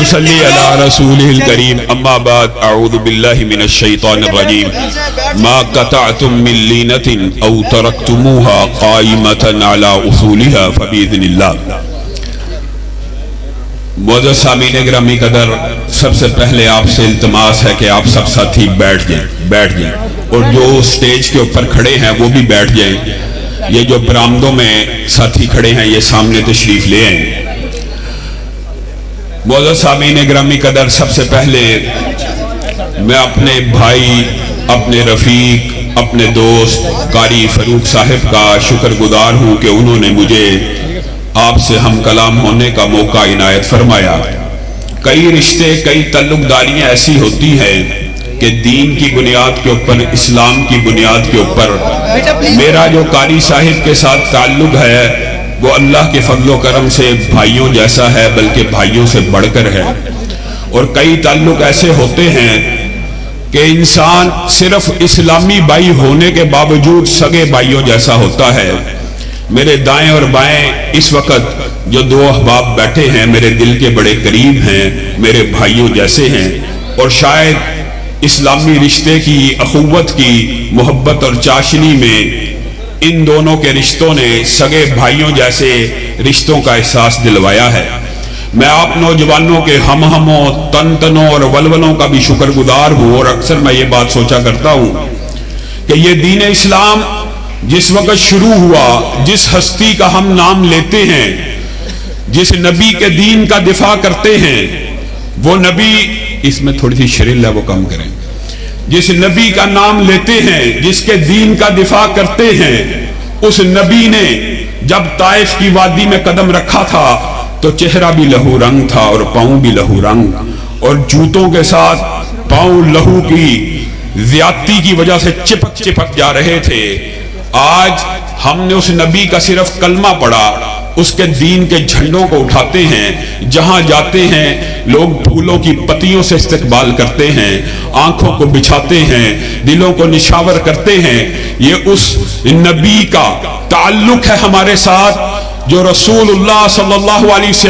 نصلی علی رسولہ الکریم اما بعد اعوذ باللہ من الشیطان الرجیم ما قطعتم من لینۃ او ترکتموها قائمۃ علی اصولها فباذن اللہ۔ معزز سامعین گرامی قدر، سب سے پہلے آپ سے التماس ہے کہ آپ سب ساتھی بیٹھ جائیں اور جو سٹیج کے اوپر کھڑے ہیں وہ بھی بیٹھ جائیں۔ یہ جو برآمدوں میں ساتھی کھڑے ہیں یہ سامنے تشریف لے آئیں۔ معزز سامعین گرامی قدر، سب سے پہلے میں اپنے بھائی، اپنے رفیق، اپنے دوست قاری فاروق صاحب کا شکر گزار ہوں کہ انہوں نے مجھے آپ سے ہم کلام ہونے کا موقع عنایت فرمایا۔ کئی رشتے، کئی تعلق داریاں ایسی ہوتی ہیں کہ دین کی بنیاد کے اوپر، اسلام کی بنیاد کے اوپر میرا جو قاری صاحب کے ساتھ تعلق ہے وہ اللہ کے فضل و کرم سے بھائیوں جیسا ہے، بلکہ بھائیوں سے بڑھ کر ہے۔ اور کئی تعلق ایسے ہوتے ہیں کہ انسان صرف اسلامی بھائی ہونے کے باوجود سگے بھائیوں جیسا ہوتا ہے۔ میرے دائیں اور بائیں اس وقت جو دو احباب بیٹھے ہیں میرے دل کے بڑے قریب ہیں، میرے بھائیوں جیسے ہیں، اور شاید اسلامی رشتے کی، اخوت کی، محبت اور چاشنی میں ان دونوں کے رشتوں نے سگے بھائیوں جیسے رشتوں کا احساس دلوایا ہے۔ میں آپ نوجوانوں کے ہموں، تنتنوں اور ولولوں کا بھی شکر گزار ہوں، اور اکثر میں یہ بات سوچا کرتا ہوں کہ یہ دین اسلام جس وقت شروع ہوا، جس ہستی کا ہم نام لیتے ہیں، جس نبی کے دین کا دفاع کرتے ہیں، وہ نبی، اس میں تھوڑی سی شرل ہے وہ کم کریں، جس نبی کا نام لیتے ہیں، جس کے دین کا دفاع کرتے ہیں، اس نبی نے جب طائف کی وادی میں قدم رکھا تھا تو چہرہ بھی لہو رنگ تھا اور پاؤں بھی لہو رنگ، اور جوتوں کے ساتھ پاؤں لہو کی زیادتی کی وجہ سے چپک جا رہے تھے۔ آج ہم نے اس نبی کا صرف کلمہ پڑھا، اس کے دین کے جھنڈوں کو اٹھاتے ہیں، جہاں جاتے ہیں لوگ پھولوں کی پتیوں سے استقبال کرتے ہیں، آنکھوں کو بچھاتے ہیں، دلوں کو نشاور کرتے ہیں۔ یہ اس نبی کا تعلق ہے ہمارے ساتھ جو رسول اللہ صلی اللہ علیہ وسلم